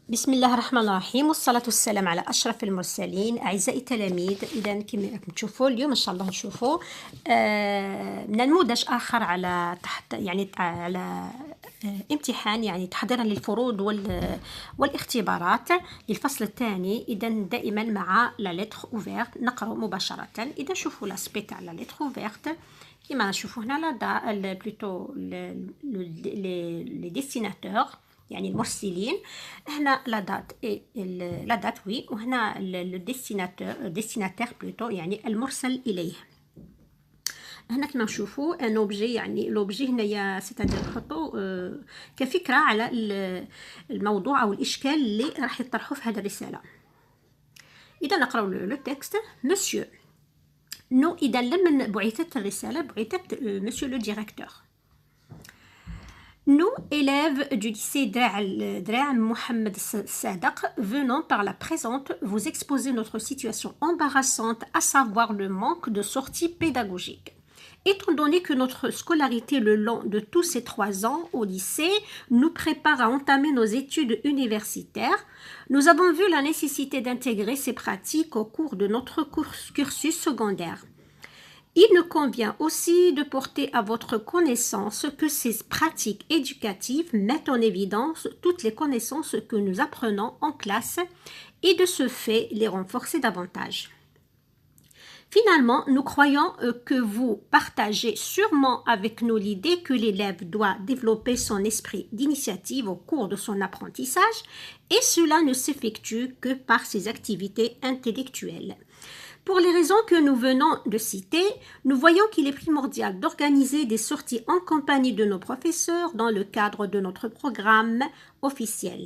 بسم الله الرحمن الرحيم والصلاة والسلام على أشرف المرسلين. أعزائي التلاميذ، إذا كما راكم تشوفوا اليوم إن شاء الله نشوفوا نموذج آخر على على امتحان، يعني تحضيرا للفروض والاختبارات للفصل الثاني. إذا دائما مع لا لتر اوفيرت نقرأ مباشرة. إذا شوفوا لاسبي تاع لا لتر اوفيرت كما نشوفوا هنا لا بلوتو لي ديستيناتور، يعني المرسلين. هنا لا دات لا دات وي، وهنا لو ديستيناتير بلوتو، يعني المرسل اليه. هنا كما نشوفوا ان اوبجي، يعني لوبجي هنايا سيتادير نحطو كفكره على الموضوع او الاشكال اللي راح يطرحوه في هذه الرساله. اذا نقراو لو تكست. مسيو نو، اذا لمن بعثت الرساله بعثت مسيو لو ديريكتور. Nous, élèves du lycée Draa Mohamed Sadak, venons par la présente vous exposer notre situation embarrassante, à savoir le manque de sorties pédagogiques. Étant donné que notre scolarité le long de tous ces 3 ans au lycée nous prépare à entamer nos études universitaires, nous avons vu la nécessité d'intégrer ces pratiques au cours de notre cursus secondaire. Il nous convient aussi de porter à votre connaissance que ces pratiques éducatives mettent en évidence toutes les connaissances que nous apprenons en classe et de ce fait les renforcer davantage. Finalement, nous croyons que vous partagez sûrement avec nous l'idée que l'élève doit développer son esprit d'initiative au cours de son apprentissage et cela ne s'effectue que par ses activités intellectuelles. Pour les raisons que nous venons de citer, nous voyons qu'il est primordial d'organiser des sorties en compagnie de nos professeurs dans le cadre de notre programme officiel.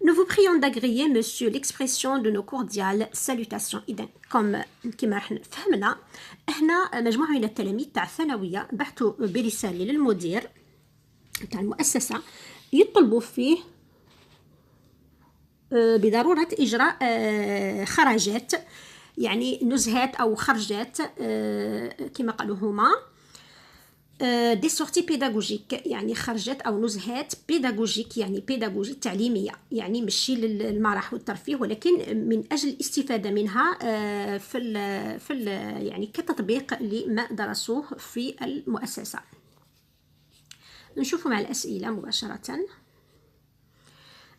Nous vous prions d'agréer, monsieur, l'expression de nos cordiales salutations. إذا كما راح فهمنا هنا مجموعة من التلاميذ تاع الثانوية بعثوا برسالة للمدير تاع المؤسسة يطلبوا فيه بضرورة إجراء خرجات، يعني نزهات أو خرجات كما قالوا هما دي سورتي بيداغوجيك، يعني خرجات أو نزهات بيداغوجيك، يعني بيداغوجي تعليمية، يعني ماشي للمرح والترفيه ولكن من أجل الاستفادة منها في يعني كتطبيق لما درسوه في المؤسسة. نشوفوا مع الأسئلة مباشرة.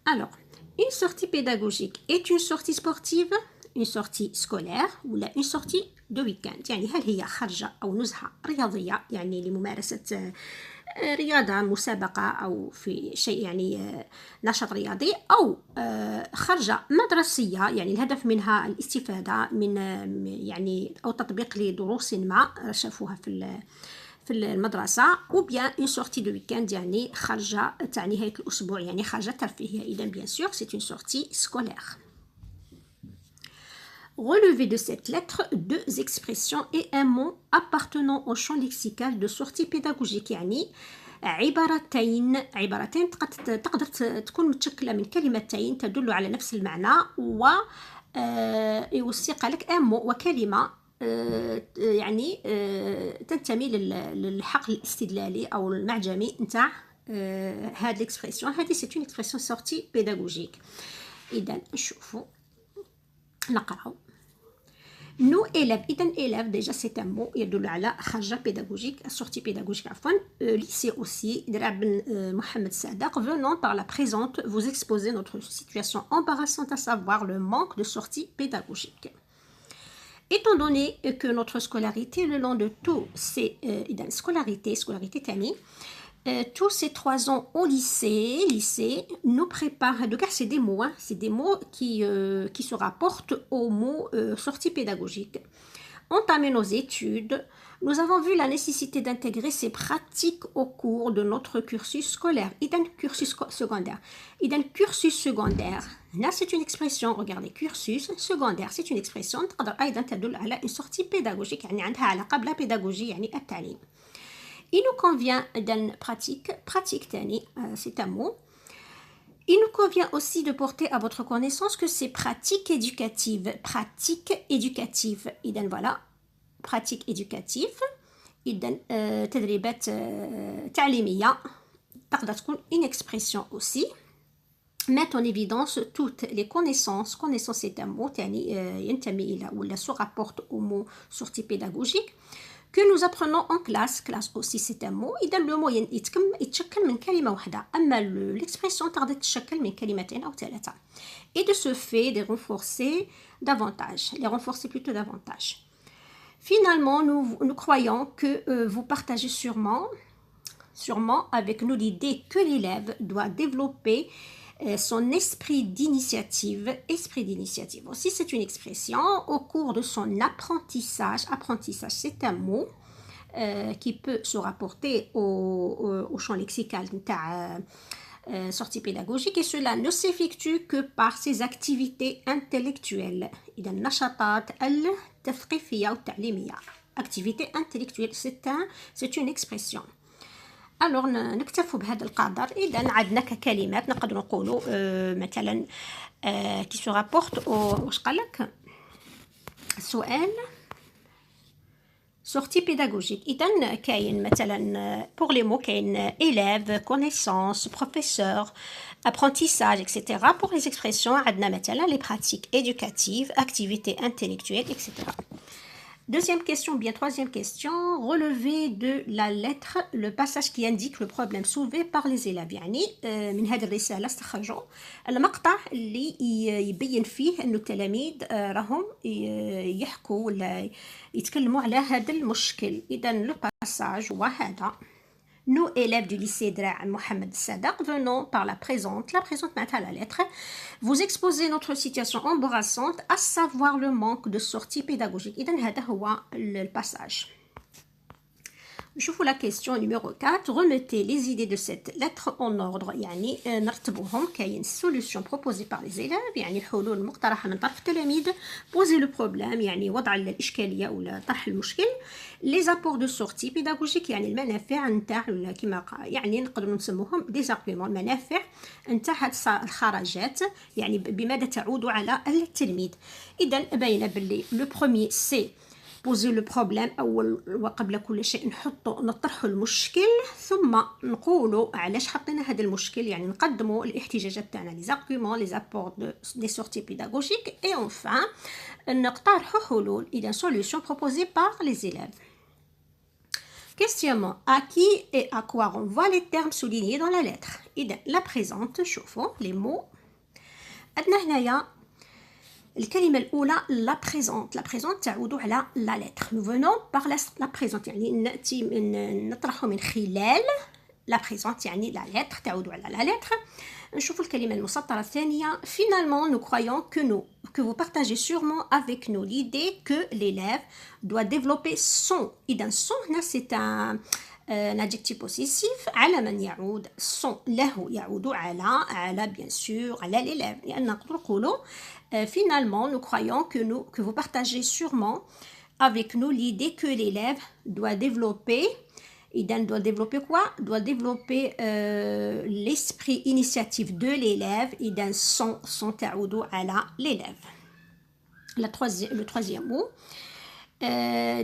Alors, une sortie pédagogique est une sortie sportive, une sortie scolaire ولا une sortie de week-end. يعني هل هي خرجة أو نزهة رياضية، يعني لممارسة رياضة مسابقة أو في شيء يعني نشاط رياضي، أو خرجة مدرسية، يعني الهدف منها الاستفادة من يعني أو تطبيق لدروس ما شافوها في المدرسة، ou bien une sortie de week-end، يعني خرجة تاع نهاية الأسبوع، يعني خرجة ترفيهية. إذا bien sûr c'est une sortie scolaire. Relevez de cette lettre 2 expressions et un mot appartenant au champ lexical de sortie pédagogique، يعني عبارتين تقدر تكون متشكلة من كلمتين تدل على نفس المعنى، و يوثق لك un mot وكلمة يعني تنتمي للحقل الاستدلالي أو المعجمي نتاع هاد l'expression. هذه c'est une expression sortie pédagogique. إذا نشوفوا نقرأ. Nous élèves، إذا élèves déjà c'est un mot يدل على خرجة pédagogique، sortie pédagogique عفوا. Lycée aussi درع بن محمد صادق. Venons par la présente vous exposer notre situation embarrassante, à savoir le manque de sortie pédagogique. Étant donné que notre scolarité le long de tous ces إذا scolarité تاني tous ces 3 ans au lycée nous prépare. Donc c'est des mots, c'est des mots qui se rapportent au mot sortie pédagogique. Entamer nos études, nous avons vu la nécessité d'intégrer ces pratiques au cours de notre cursus scolaire. إذن cursus secondaire. إذن cursus secondaire. Là c'est une expression, regardez, cursus secondaire c'est une expression تقدر أيضا تدل على une sortie pédagogique، يعني عندها علاقة بلا pédagogie، يعني التعليم. Il nous convient d'une pratique tani, c'est un mot. Il nous convient aussi de porter à votre connaissance que ces pratiques éducatives, إذن voilà, pratiques éducatives، إذن تدريبات تعليمية، تقدر تكون une expression aussi. mettent en évidence toutes les connaissances. Connaissance c'est un mot يعني ينتمي إلى ولا se rapporte au mot sortie pédagogique que nous apprenons en classe. Classe aussi c'est un mot. إذا le mot يتشكل من كلمة واحدة. أما l'expression تقدر تتشكل من كلمتين أو ثلاثة. Et de ce fait, de renforcer davantage. Les renforcer plutôt davantage. Finalement, nous croyons que vous partagez sûrement avec nous l'idée que l'élève doit développer son esprit d'initiative. Esprit d'initiative aussi, c'est une expression au cours de son apprentissage. Apprentissage, c'est un mot qui peut se rapporter au champ lexical de sortie pédagogique et cela ne s'effectue que par ses activités intellectuelles. إذا النشاطات التثقيفية والتعليمية. Activité intellectuelle, c'est une expression. Alors نكتفوا بهذا القدر. إذا عندنا ككلمات نقدر نقولوا مثلا qui se rapporte واش قال لك سؤال sortie pédagogique. إذا كاين مثلا pour les mots كاين élève, connaissance, professeur, apprentissage, etc. Pour les expressions عندنا مثلا les pratiques éducatives, activités intellectuelles, etc. Deuxième question, bien troisième question, relever de la lettre le passage qui indique le problème soulevé par les élèves. يعني من هذه الرسالة استخرجوا المقطع اللي يبين فيه أن التلاميذ راهم يحكوا ولا يتكلموا على هذا المشكل. إذا le passage هو هذا. Nous, élèves du lycée Dra' Mohamed Sadak, venons par la présente à la lettre, vous exposer notre situation embarrassante, à savoir le manque de sortie pédagogique. إذن هذا هو le passage. نشوفوا la question numéro 4. Remettez les idées de cette lettre en ordre. يعني نرتبوهم. كاين solution proposée par les élèves يعني الحلول المقترحة من طرف التلاميذ. Poser le problème يعني وضع الإشكالية ولا طرح المشكل. Les apports de sortie pédagogique يعني المنافع نتاع كما يعني نقدروا نسموهم des arguments. المنافع نتاع هاد الخرجات يعني بماذا تعود على التلميذ. إذا باينة باللي le premier c'est poser le problème أول وقبل كل شيء نطرحوا المشكل ثم نقولوا علاش حطينا هذا المشكل يعني نقدموا الاحتجاجات تاعنا les arguments les apports des sorties pédagogiques et enfin نقترحوا حلول إذا solution proposée par les élèves. Questionnement. À qui et à quoi renvoient les termes soulignés dans la lettre. إذا la présente شوفوا les mots عندنا هنايا الكلمة الأولى la présente تعود على la lettre. Nous venons par la présente يعني نأتي نطرح من خلال la présente يعني la lettre تعود على la lettre. نشوف الكلمة المسطرة الثانية. Finalement, nous croyons que vous partagez sûrement avec nous l'idée que l'élève doit développer son. إذا son هنا c'est un adjectif possessif على من يعود. son له يعود على bien sûr على l'élève. لأن نقدر نقولوا finalement, nous croyons que vous partagez sûrement avec nous l'idée que l'élève doit développer. Il doit développer quoi? Doit développer l'esprit initiatif de l'élève. Il son ta'oudou ala l'élève. Le troisième mot.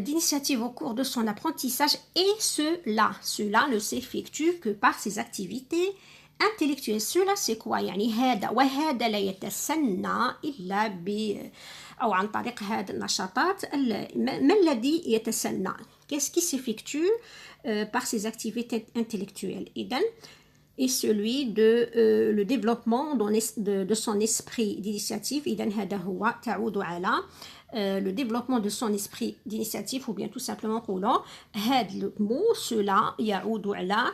D'initiative au cours de son apprentissage et cela ne s'effectue que par ses activités intellectuelles. Cela c'est quoi يعني هذا وهذا لا يتسنى إلا أو عن طريق هذه النشاطات. ما الذي يتسنى? Qu'est-ce qui s'effectue par ses activités intellectuelles. إذن et celui de le développement de son esprit d'initiative. إذن هذا هو تعود على le développement de son esprit d'initiative ou bien tout simplement قولوا هذا le mot cela يعود على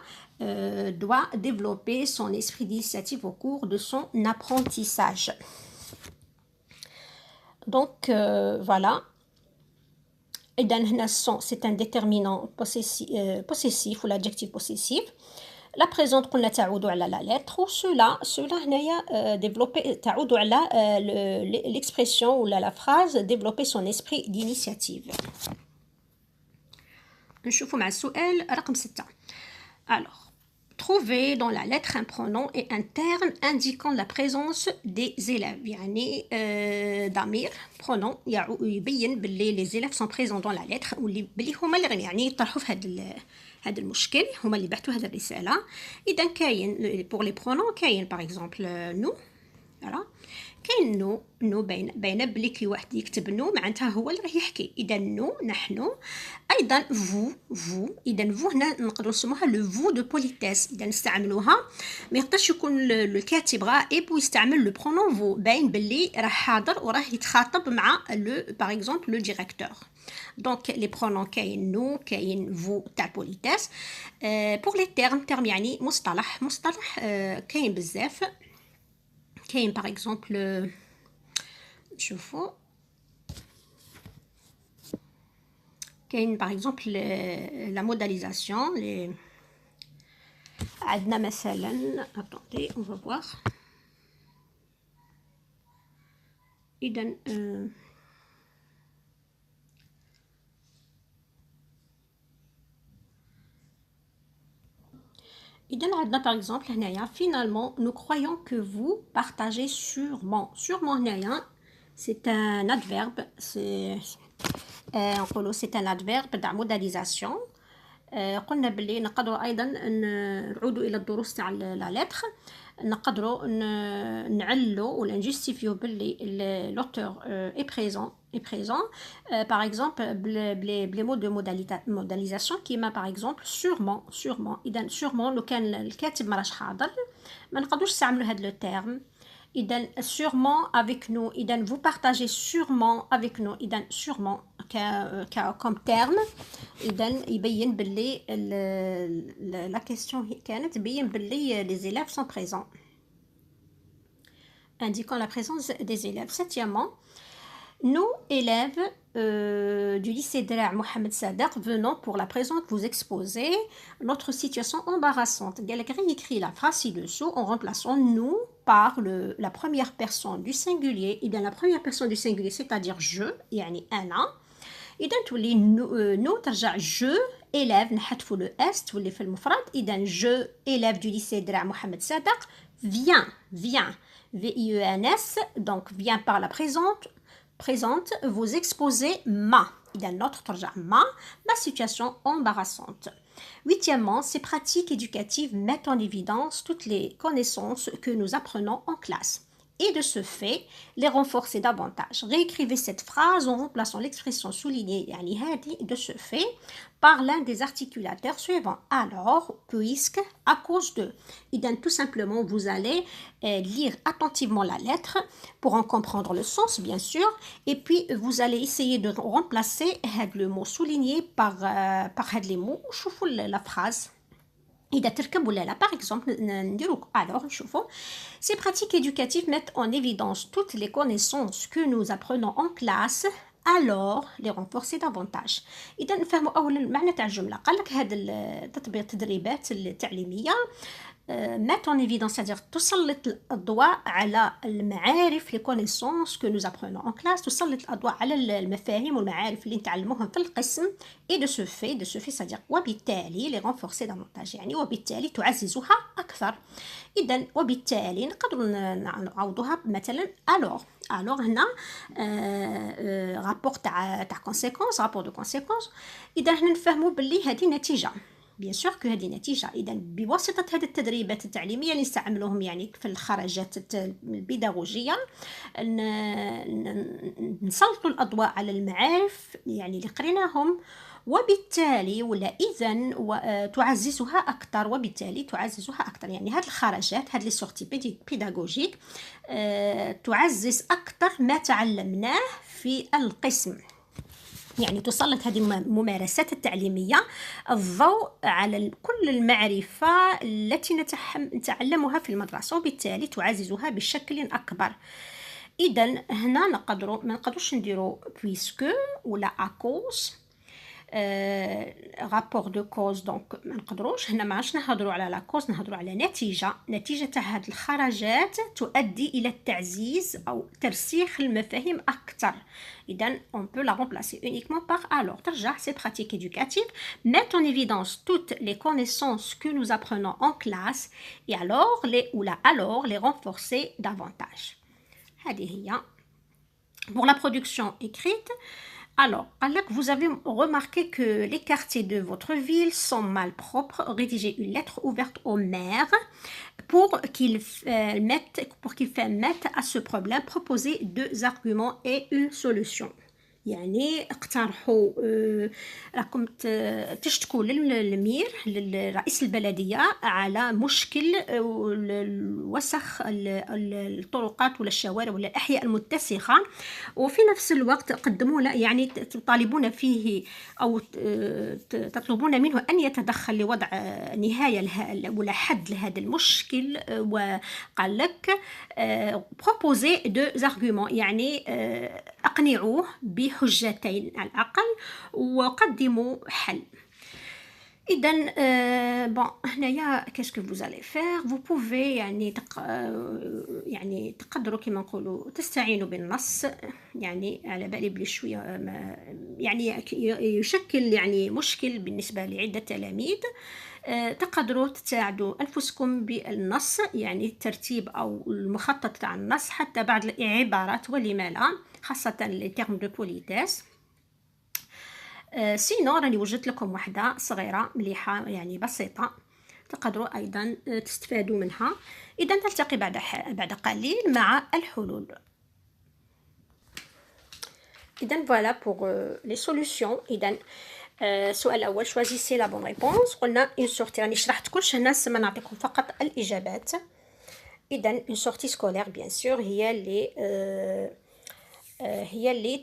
doit développer son esprit d'initiative au cours de son apprentissage. Donc voilà. إذن هنا son c'est un déterminant possessif ou l'adjectif possessif. La présente قلنا تعود على la lettre ou cela هنايا développer تعود على l'expression ou la phrase développer son esprit d'initiative. نشوفوا مع السؤال رقم 6. Alors trouver dans la lettre un pronom et un terme indiquant la présence des élèves. يعني ضمير pronom يبين باللي les élèves sont présents dans la lettre واللي باللي هما اللي يعني يطرحوا في هذا المشكل، هما اللي بعثوا هذه الرسالة. إذا كاين pour les pronoms كاين par exemple nous voilà. كاين نو باينه بلي كي واحد يكتب نو معناتها هو اللي راه يحكي. اذا نو نحن. ايضا فو اذا فو هنا نقدروا نسموها لو فو دو بوليتيس. اذا نستعملوها ما يقدرش يكون الكاتب غائب ويستعمل لو برونون فو، باين بلي راه حاضر وراه يتخاطب مع لو باغ اكزومبل لو ديريكتور. دونك لي برونون كاين نو كاين فو تاع بوليتيس. بور لي تيرم يعني مصطلح كاين بزاف. كاين باغ اكزومبل نشوفوا كاين باغ اكزومبل لا موداليزاسيون عندنا مثلا attendez on va voir. اذا إذن عندنا par exemple هنايا finalement nous croyons que vous partagez sûrement هنايا c'est un adverbe نقولوا c'est un adverbe تاع modalisation. قلنا بلي نقدروا ايضا نعودوا الى الدروس تاع لا لتر، نقدروا نعلو ولا نجستيفيو بلي لوتور اي بريزون باغ اكزومبل بلي مود دو موداليزاسيون كيما باغ اكزومبل sûrement. اذا sûrement لو كان الكاتب ما راش حاضر ما نقدروش نستعملوا هذا لو تيرم. إذن sûrement avec nous. إذن vous partagez sûrement avec nous. إذن sûrement comme terme. إذن يبين باللي la question كانت تبين باللي les élèves sont présents indiquant la présence des élèves. Septièmement, nous élèves du lycée Draa Mohamed Sadek venons pour la présente vous exposer notre situation embarrassante. Galagri écrit la phrase ci-dessous en remplaçant nous par la première personne du singulier. Et bien la première personne du singulier, c'est-à-dire je, يعني أنا. إذا تولي nous ترجع je élève نحذفوا le s تولي في المفرد. إذا je élève du lycée Draa Mohamed Sadek vient V-I-E-N-S, donc vient par la présente vous exposer ma. إذا notre ترجع ma situation embarrassante. Huitièmement, ces pratiques éducatives mettent en évidence toutes les connaissances que nous apprenons en classe et de ce fait les renforcer davantage. Réécrivez cette phrase en remplaçant l'expression soulignée يعني هذه de ce fait par l'un des articulateurs suivants. Alors, puisque, à cause de. إذن tout simplement vous allez lire attentivement la lettre pour en comprendre le sens bien sûr et puis vous allez essayer de remplacer le mot souligné par les mots. شوفوا la phrase إذا تركب ولا لا. Par exemple نديرو alors نشوفوا ces pratiques éducatives mettent en évidence toutes les connaissances que nous apprenons en classe alors les renforcer davantage. إذا نفهموا أولا المعنى تاع الجملة. قال لك هذا التدريبات التعليمية mettre en évidence, c'est-à-dire تسلط الضوء على المعارف les connaissances que nous apprenons en classe. تسلط الضوء على المفاهيم والمعارف اللي نتعلموهم في القسم et de ce fait c'est-à-dire وبالتالي les renforcer davantage يعني وبالتالي تعززها أكثر. إذا وبالتالي نقدر نعوضوها مثلا alors هنا rapport تاع conséquence rapport de conséquence. إذا هنا نفهموا باللي هذه نتيجة بيان سور كو هذه نتيجه. اذا بواسطه هذه التدريبات التعليميه اللي نستعملوهم يعني في الخرجات البيداغوجيه نسلطوا الاضواء على المعارف يعني اللي قريناهم وبالتالي ولا اذا تعززها اكثر وبالتالي تعززها اكثر. يعني هذه الخرجات هذه لي سورتي بيداغوجيك تعزز اكثر ما تعلمناه في القسم. يعني تسلط هذه الممارسات التعليمية الضوء على كل المعرفة التي نتعلمها في المدرسة وبالتالي تعززها بشكل أكبر. إذن هنا ما نقدروش نديرو puisque ولا à cause. رابور دو كوز دونك ما نقدروش هنا ما عادش نهضروا على لا كوز، نهضروا على نتيجه تاع هاد الخرجات تؤدي الى التعزيز او ترسيخ المفاهيم اكثر. اذا on peut la remplacer uniquement par alors. ترجع ces pratiques éducatives mettent en évidence toutes les connaissances que nous apprenons en classe et alors les renforcer davantage. هذه هي pour la production écrite. Alors, vous avez remarqué que les quartiers de votre ville sont malpropres. Rédigez une lettre ouverte au maire pour qu'il mette à ce problème. Proposez 2 arguments et une solution. يعني اقترحوا راكم تشتكوا للمير لرئيس البلدية على مشكل وسخ الطرقات ولا الشوارع ولا الأحياء المتسخة، وفي نفس الوقت قدموا له يعني تطالبون فيه أو تطلبون منه أن يتدخل لوضع نهاية ولا حد لهذا المشكل. وقال لك proposer 2 arguments يعني أقنعوه بحجتين على الأقل وقدموا حل. إذا bon هنايا qu'est-ce que vous allez faire vous pouvez يعني تقدروا كما نقولوا تستعينوا بالنص، يعني على بالي بلي شويه يعني يشكل يعني مشكل بالنسبه لعده تلاميذ. تقدروا تساعدوا أنفسكم بالنص يعني الترتيب أو المخطط تاع النص حتى بعض العبارات ولما لا، خاصة لي تيرم دو بوليتيس. سينو راني وجدت لكم واحدة صغيرة مليحة يعني بسيطة تقدروا أيضا تستفادوا منها. إذا نلتقي بعد قليل مع الحلول. إذا voilà pour les solutions. إذا السؤال الأول choisissez la bonne réponse. قلنا une sortie راني شرحت كلش هنا ما نعطيكم فقط الإجابات. إذا une sortie scolaire bien sûr هي اللي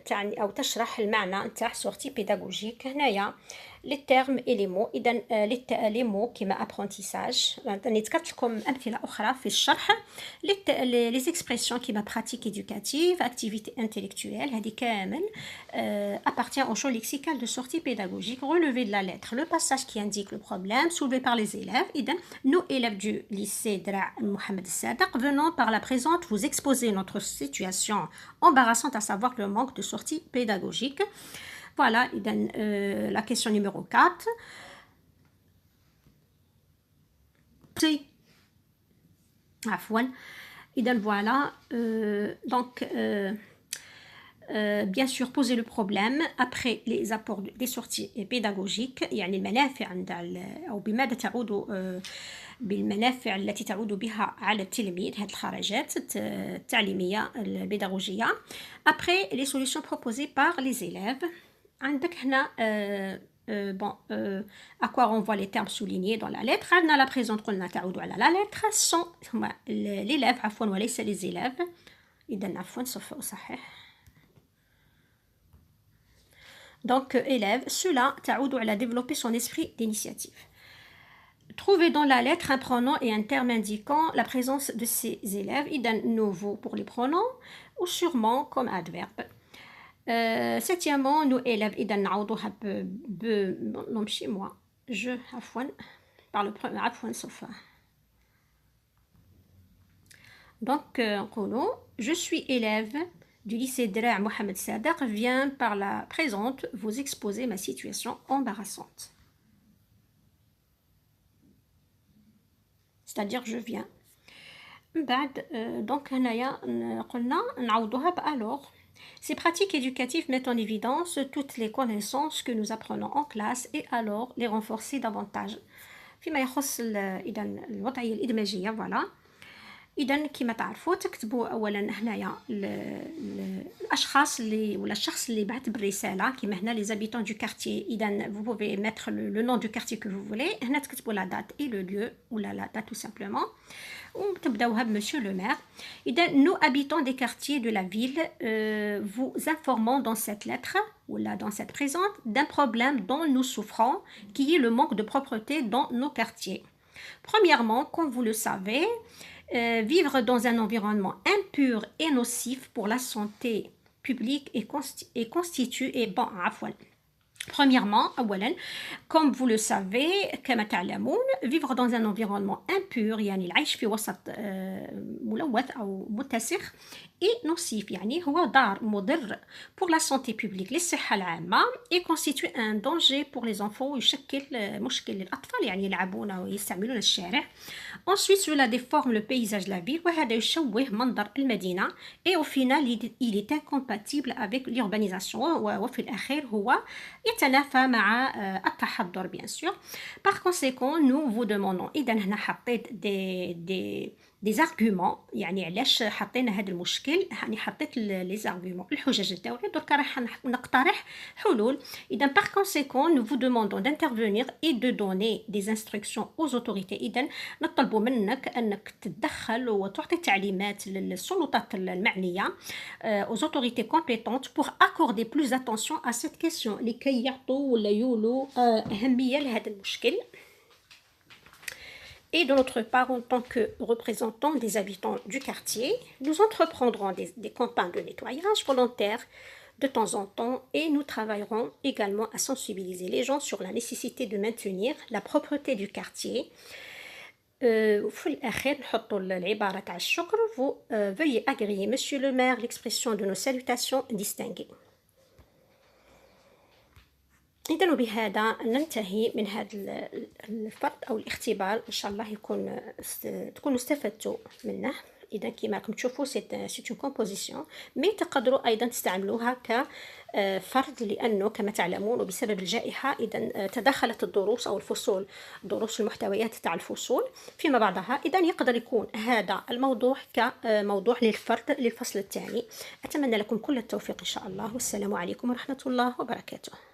تعني أو تشرح المعنى نتاع sortie pédagogique. هنايا les termes et les mots. إذا les mots كما apprentissage راني ذكرت لكم أمثلة أخرى في الشرح. les expressions كما pratique éducative activité intellectuelle هذه كامل appartient au champ lexical de sortie pédagogique. Relevé de la lettre le passage qui indique le problème soulevé par les élèves. إذا nous élèves du lycée Dra Mohamed Sadak venons par la présente vous exposer notre situation embarrassante, à savoir le manque de sortie pédagogique. Voilà, la question numéro 4. Voilà, donc bien sûr poser le problème après les apports des sorties pédagogiques يعني المنافع أو بماذا تعود بالمنافع التي تعود بها على التلميذ هذه الخرجات التعليمية البيداغوجية. Après les solutions proposées par les élèves. عندك هنا à quoi renvoient les termes soulignés dans la lettre. عندنا la présente قلنا تعود على la lettre sont l'élève عفوا وليس les élèves. إذا عفوا سوف أصحح. Donc élève cela تعود على développer son esprit d'initiative. Trouvez dans la lettre un pronom et un terme indiquant la présence de ces élèves. إذا nouveau pour les pronoms ou sûrement comme adverbe. Septièmement, nous élèves إذا نعوضوها non chez moi je عفوا par le premier عفوا سوف. Donc نقولوا je suis élève du lycée Dra Mohamed Sadak vient par la présente vous exposer ma situation embarrassante. C'est-à-dire je viens. بعد donc هنايا قلنا نعوضوها alors. Ces pratiques éducatives mettent en évidence toutes les connaissances que nous apprenons en classe et alors les renforcer davantage. فيما يخص إذا الوضعية الإدماجية voilà. إذا كما تعرفوا تكتبوا أولا هنايا الأشخاص اللي ولا الشخص اللي بعث بالرسالة كما هنا les habitants du quartier. إذا vous pouvez mettre le nom du quartier que vous voulez. هنا تكتبوا la date et le lieu ou la date tout simplement. وتبداوها بمسيو لو مير. إذا nous habitants des quartiers de la ville vous informons dans cette lettre ou là dans cette présente d'un problème dont nous souffrons qui est le manque de propreté dans nos quartiers. Premièrement, comme vous le savez, vivre dans un environnement impur et nocif pour la santé publique et constitue et bon عفوا Premièrement, أولاً, comme vous le savez, كما تعلمون, vivre dans un environnement impur, يعني العيش في وسط ملوث أو متسخ, et nocif, يعني هو ضار مضر pour la santé publique, للصحة العامة, et constitue un danger pour les enfants, يشكل مشكل للأطفال, يعني يلعبون ويستعملون الشارع. Ensuite, cela déforme le paysage de la ville, وهذا يشوه منظر المدينة, et au final, il est incompatible avec l'urbanisation, وفي الأخير هو يتنافى مع التحضر bien sûr. Par conséquent, nous vous demandons إذا هنا حطيت des arguments, يعني علاش حطينا هذا المشكل, يعني حطيت les arguments الحجج تاوعي, دركا راح نقترح حلول. إذا par conséquent, nous vous demandons d'intervenir et de donner des instructions aux autorités. إذا نطلب منك أنك تتدخل وتعطي تعليمات للسلطات المعنية, aux autorités compétentes pour accorder plus d'attention à cette question, لكي يعطوا ولا يولوا أهمية لهذا المشكل. Et de notre part, en tant que représentants des habitants du quartier, nous entreprendrons des campagnes de nettoyage volontaire de temps en temps, et nous travaillerons également à sensibiliser les gens sur la nécessité de maintenir la propreté du quartier. وفي الأخير نحطوا العبارة تاع الشكر. Vous veuillez agréer, monsieur le maire, l'expression de nos salutations distinguées. إذن وبهذا ننتهي من هذا الفرد أو الاختبار. إن شاء الله تكونوا استفدتوا منه. إذا كما راكم تشوفوا سيت اون كومبوزيسيون, مي تقدروا أيضا تستعملوها كفرد, لأنه كما تعلمون وبسبب الجائحة إذا تداخلت الدروس أو الفصول, دروس المحتويات تاع الفصول فيما بعضها. إذا يقدر يكون هذا الموضوع كموضوع للفرد للفصل الثاني. أتمنى لكم كل التوفيق إن شاء الله, والسلام عليكم ورحمة الله وبركاته.